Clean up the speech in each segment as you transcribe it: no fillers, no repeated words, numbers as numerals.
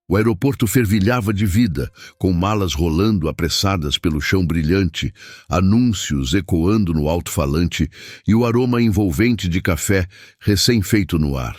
O aeroporto fervilhava de vida, com malas rolando apressadas pelo chão brilhante, anúncios ecoando no alto-falante e o aroma envolvente de café recém-feito no ar.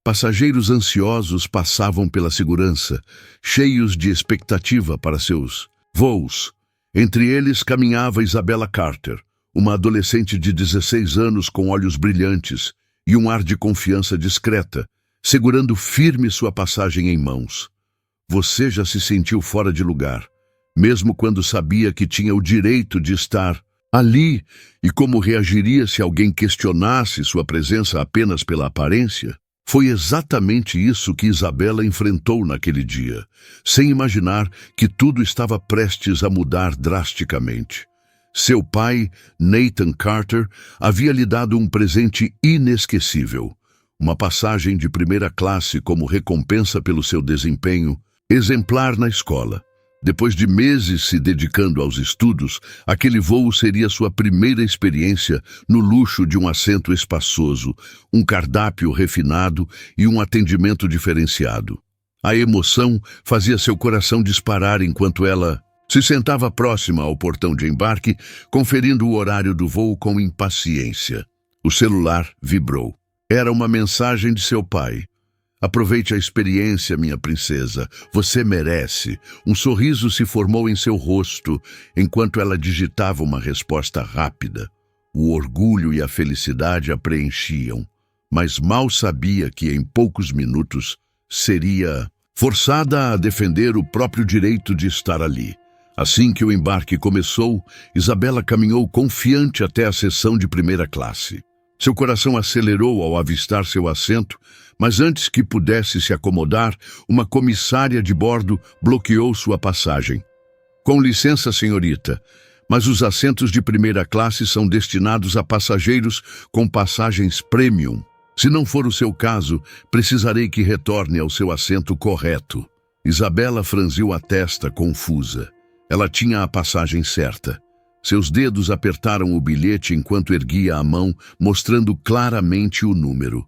Passageiros ansiosos passavam pela segurança, cheios de expectativa para seus voos. Entre eles caminhava Isabella Carter, uma adolescente de 16 anos com olhos brilhantes e um ar de confiança discreta, segurando firme sua passagem em mãos. Você já se sentiu fora de lugar, mesmo quando sabia que tinha o direito de estar ali, e como reagiria se alguém questionasse sua presença apenas pela aparência? Foi exatamente isso que Isabella enfrentou naquele dia, sem imaginar que tudo estava prestes a mudar drasticamente. Seu pai, Nathan Carter, havia lhe dado um presente inesquecível, uma passagem de primeira classe como recompensa pelo seu desempenho exemplar na escola. Depois de meses se dedicando aos estudos, aquele voo seria sua primeira experiência no luxo de um assento espaçoso, um cardápio refinado e um atendimento diferenciado. A emoção fazia seu coração disparar enquanto ela se sentava próxima ao portão de embarque, conferindo o horário do voo com impaciência. O celular vibrou. Era uma mensagem de seu pai. Aproveite a experiência, minha princesa. Você merece. Um sorriso se formou em seu rosto enquanto ela digitava uma resposta rápida. O orgulho e a felicidade a preenchiam, mas mal sabia que em poucos minutos seria forçada a defender o próprio direito de estar ali. Assim que o embarque começou, Isabella caminhou confiante até a seção de primeira classe. Seu coração acelerou ao avistar seu assento, mas antes que pudesse se acomodar, uma comissária de bordo bloqueou sua passagem. Com licença, senhorita, mas os assentos de primeira classe são destinados a passageiros com passagens premium. Se não for o seu caso, precisarei que retorne ao seu assento correto. Isabella franziu a testa, confusa. Ela tinha a passagem certa. Seus dedos apertaram o bilhete enquanto erguia a mão, mostrando claramente o número.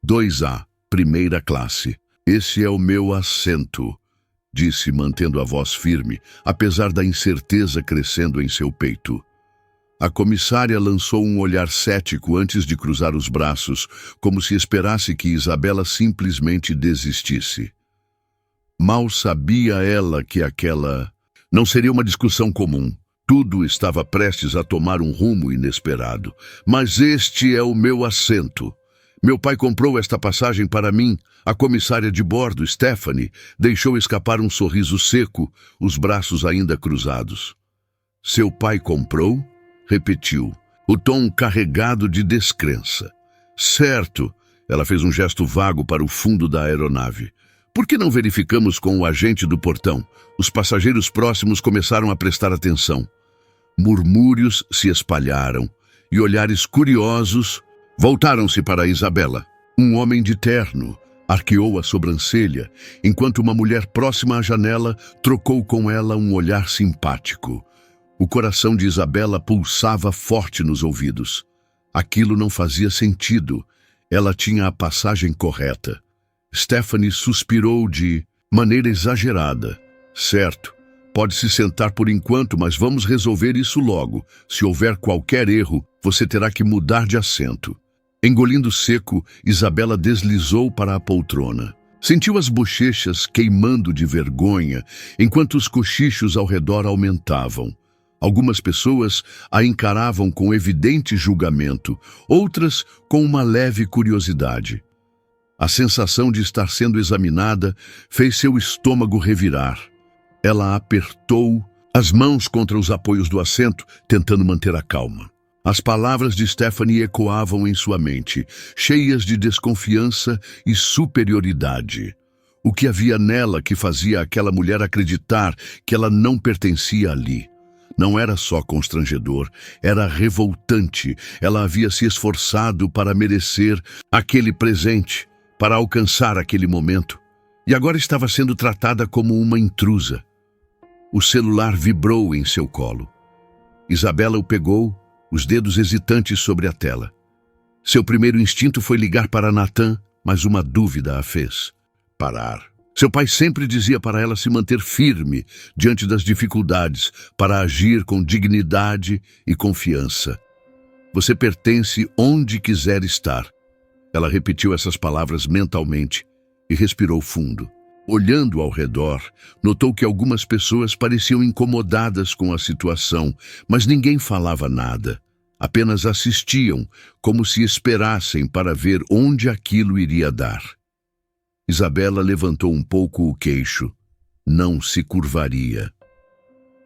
2A, primeira classe. Esse é o meu assento, disse, mantendo a voz firme, apesar da incerteza crescendo em seu peito. A comissária lançou um olhar cético antes de cruzar os braços, como se esperasse que Isabella simplesmente desistisse. Mal sabia ela que aquela não seria uma discussão comum. Tudo estava prestes a tomar um rumo inesperado. Mas este é o meu assento. Meu pai comprou esta passagem para mim. A comissária de bordo, Stephanie, deixou escapar um sorriso seco, os braços ainda cruzados. Seu pai comprou? Repetiu, o tom carregado de descrença. Certo. Ela fez um gesto vago para o fundo da aeronave. Por que não verificamos com o agente do portão? Os passageiros próximos começaram a prestar atenção. Murmúrios se espalharam e olhares curiosos voltaram-se para Isabella. Um homem de terno arqueou a sobrancelha, enquanto uma mulher próxima à janela trocou com ela um olhar simpático. O coração de Isabella pulsava forte nos ouvidos. Aquilo não fazia sentido. Ela tinha a passagem correta. Stephanie suspirou de maneira exagerada. Certo. Pode se sentar por enquanto, mas vamos resolver isso logo. Se houver qualquer erro, você terá que mudar de assento. Engolindo seco, Isabella deslizou para a poltrona. Sentiu as bochechas queimando de vergonha, enquanto os cochichos ao redor aumentavam. Algumas pessoas a encaravam com evidente julgamento, outras com uma leve curiosidade. A sensação de estar sendo examinada fez seu estômago revirar. Ela apertou as mãos contra os apoios do assento, tentando manter a calma. As palavras de Stephanie ecoavam em sua mente, cheias de desconfiança e superioridade. O que havia nela que fazia aquela mulher acreditar que ela não pertencia ali? Não era só constrangedor, era revoltante. Ela havia se esforçado para merecer aquele presente, para alcançar aquele momento, e agora estava sendo tratada como uma intrusa. O celular vibrou em seu colo. Isabella o pegou, os dedos hesitantes sobre a tela. Seu primeiro instinto foi ligar para Nathan, mas uma dúvida a fez parar. Seu pai sempre dizia para ela se manter firme diante das dificuldades, para agir com dignidade e confiança. Você pertence onde quiser estar. Ela repetiu essas palavras mentalmente e respirou fundo. Olhando ao redor, notou que algumas pessoas pareciam incomodadas com a situação, mas ninguém falava nada. Apenas assistiam, como se esperassem para ver onde aquilo iria dar. Isabela levantou um pouco o queixo. Não se curvaria.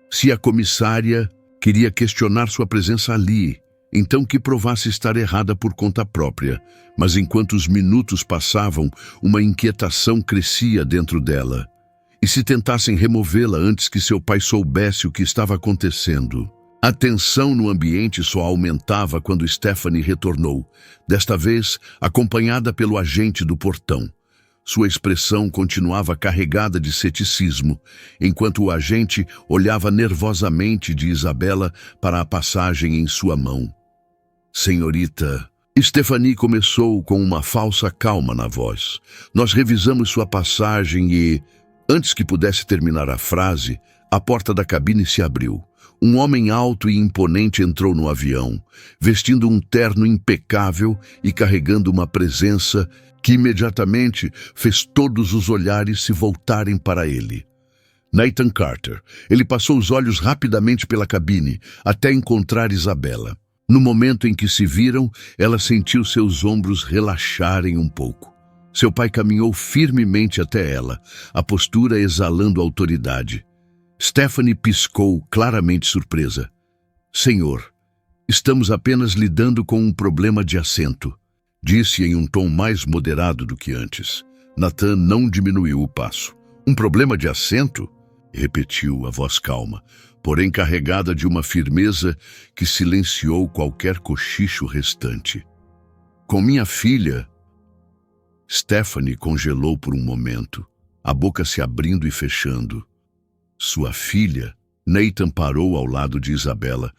Se a comissária queria questionar sua presença ali, então que provasse estar errada por conta própria. Mas enquanto os minutos passavam, uma inquietação crescia dentro dela. E se tentassem removê-la antes que seu pai soubesse o que estava acontecendo? A tensão no ambiente só aumentava quando Stephanie retornou, desta vez acompanhada pelo agente do portão. Sua expressão continuava carregada de ceticismo, enquanto o agente olhava nervosamente de Isabela para a passagem em sua mão. Senhorita, Stephanie começou com uma falsa calma na voz. Nós revisamos sua passagem e, antes que pudesse terminar a frase, a porta da cabine se abriu. Um homem alto e imponente entrou no avião, vestindo um terno impecável e carregando uma presença que imediatamente fez todos os olhares se voltarem para ele. Nathan Carter. Ele passou os olhos rapidamente pela cabine, até encontrar Isabela. No momento em que se viram, ela sentiu seus ombros relaxarem um pouco. Seu pai caminhou firmemente até ela, a postura exalando autoridade. Stephanie piscou, claramente surpresa. Senhor, estamos apenas lidando com um problema de assento, disse em um tom mais moderado do que antes. Nathan não diminuiu o passo. Um problema de assento? Repetiu a voz calma, porém carregada de uma firmeza que silenciou qualquer cochicho restante. Com minha filha... Stephanie congelou por um momento, a boca se abrindo e fechando. Sua filha? Nathan parou ao lado de Isabela,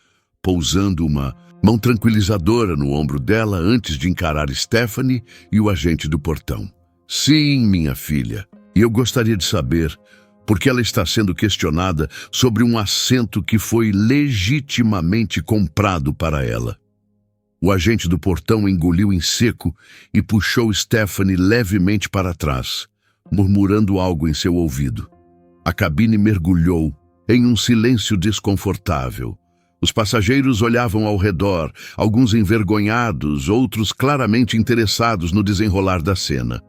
pousando uma mão tranquilizadora no ombro dela antes de encarar Stephanie e o agente do portão. Sim, minha filha. E eu gostaria de saber por que ela está sendo questionada sobre um assento que foi legitimamente comprado para ela. O agente do portão engoliu em seco e puxou Stephanie levemente para trás, murmurando algo em seu ouvido. A cabine mergulhou em um silêncio desconfortável. Os passageiros olhavam ao redor, alguns envergonhados, outros claramente interessados no desenrolar da cena.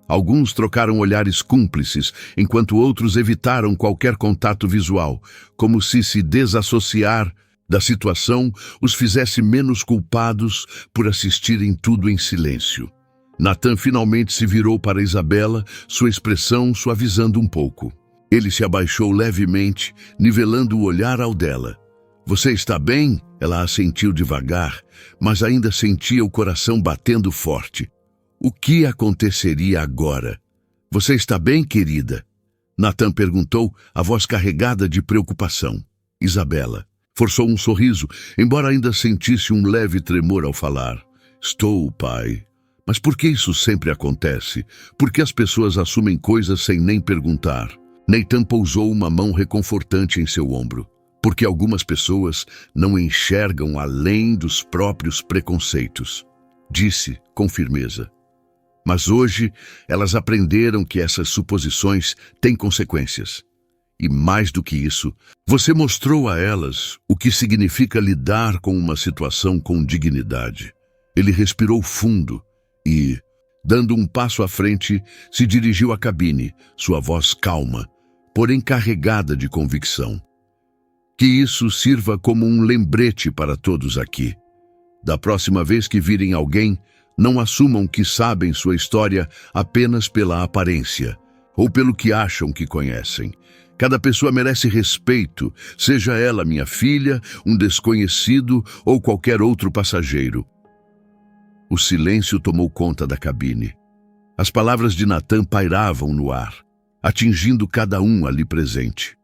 Alguns trocaram olhares cúmplices, enquanto outros evitaram qualquer contato visual, como se desassociar da situação os fizesse menos culpados por assistirem tudo em silêncio. Nathan finalmente se virou para Isabela, sua expressão suavizando um pouco. Ele se abaixou levemente, nivelando o olhar ao dela. Você está bem? Ela assentiu devagar, mas ainda sentia o coração batendo forte. O que aconteceria agora? Você está bem, querida? Nathan perguntou, a voz carregada de preocupação. Isabela forçou um sorriso, embora ainda sentisse um leve tremor ao falar. Estou, pai. Mas por que isso sempre acontece? Por que as pessoas assumem coisas sem nem perguntar? Nathan pousou uma mão reconfortante em seu ombro. Porque algumas pessoas não enxergam além dos próprios preconceitos. Disse com firmeza. Mas hoje elas aprenderam que essas suposições têm consequências. E mais do que isso, você mostrou a elas o que significa lidar com uma situação com dignidade. Ele respirou fundo e, dando um passo à frente, se dirigiu à cabine, sua voz calma, porém carregada de convicção. Que isso sirva como um lembrete para todos aqui. Da próxima vez que virem alguém, não assumam que sabem sua história apenas pela aparência, ou pelo que acham que conhecem. Cada pessoa merece respeito, seja ela minha filha, um desconhecido ou qualquer outro passageiro. O silêncio tomou conta da cabine. As palavras de Nathan pairavam no ar, atingindo cada um ali presente.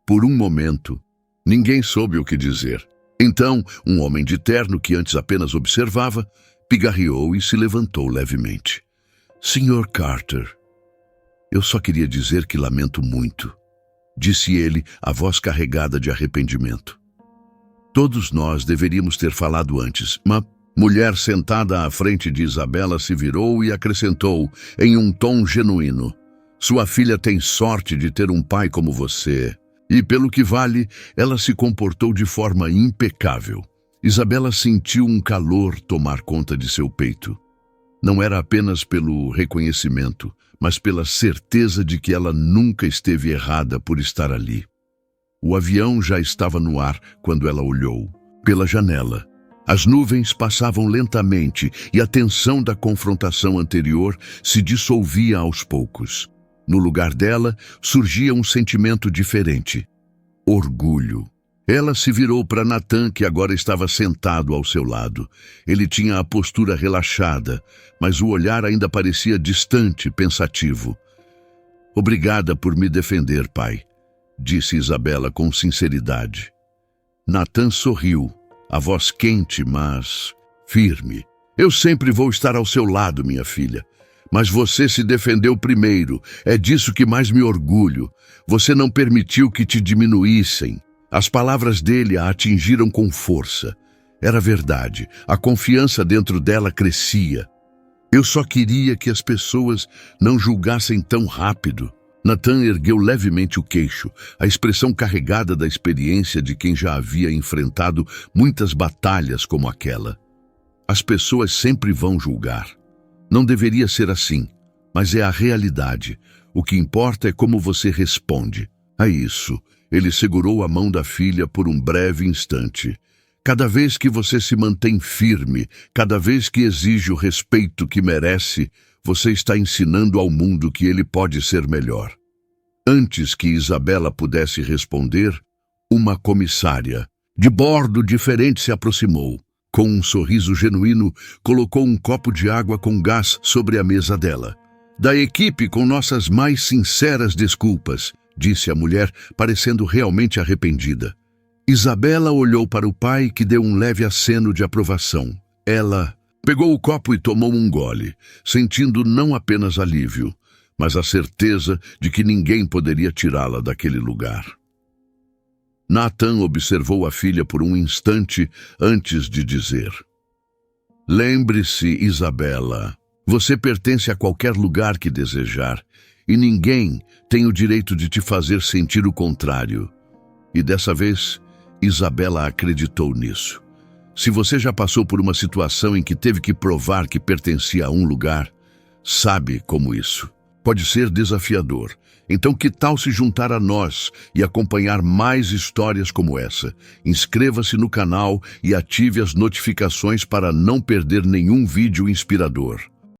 Por um momento, ninguém soube o que dizer. Então, um homem de terno que antes apenas observava, pigarreou e se levantou levemente. Sr. Carter. Eu só queria dizer que lamento muito, disse ele, a voz carregada de arrependimento. Todos nós deveríamos ter falado antes. Uma mulher sentada à frente de Isabela se virou e acrescentou, em um tom genuíno: sua filha tem sorte de ter um pai como você. E, pelo que vale, ela se comportou de forma impecável. Isabela sentiu um calor tomar conta de seu peito. Não era apenas pelo reconhecimento, mas pela certeza de que ela nunca esteve errada por estar ali. O avião já estava no ar quando ela olhou. Pela janela, as nuvens passavam lentamente e a tensão da confrontação anterior se dissolvia aos poucos. No lugar dela, surgia um sentimento diferente: orgulho. Ela se virou para Natan, que agora estava sentado ao seu lado. Ele tinha a postura relaxada, mas o olhar ainda parecia distante, pensativo. Obrigada por me defender, pai, disse Isabela com sinceridade. Natan sorriu, a voz quente, mas firme. Eu sempre vou estar ao seu lado, minha filha. Mas você se defendeu primeiro, é disso que mais me orgulho. Você não permitiu que te diminuíssem. As palavras dele a atingiram com força. Era verdade, a confiança dentro dela crescia. Eu só queria que as pessoas não julgassem tão rápido. Natan ergueu levemente o queixo, a expressão carregada da experiência de quem já havia enfrentado muitas batalhas como aquela. As pessoas sempre vão julgar. Não deveria ser assim, mas é a realidade. O que importa é como você responde. A isso, ele segurou a mão da filha por um breve instante. Cada vez que você se mantém firme, cada vez que exige o respeito que merece, você está ensinando ao mundo que ele pode ser melhor. Antes que Isabela pudesse responder, uma comissária, de bordo diferente, se aproximou. Com um sorriso genuíno, colocou um copo de água com gás sobre a mesa dela. Da equipe, com nossas mais sinceras desculpas, disse a mulher, parecendo realmente arrependida. Isabela olhou para o pai, que deu um leve aceno de aprovação. Ela pegou o copo e tomou um gole, sentindo não apenas alívio, mas a certeza de que ninguém poderia tirá-la daquele lugar. Natan observou a filha por um instante antes de dizer: lembre-se, Isabela, você pertence a qualquer lugar que desejar, e ninguém tem o direito de te fazer sentir o contrário. E dessa vez, Isabela acreditou nisso. Se você já passou por uma situação em que teve que provar que pertencia a um lugar, sabe como isso pode ser desafiador. Então, que tal se juntar a nós e acompanhar mais histórias como essa? Inscreva-se no canal e ative as notificações para não perder nenhum vídeo inspirador.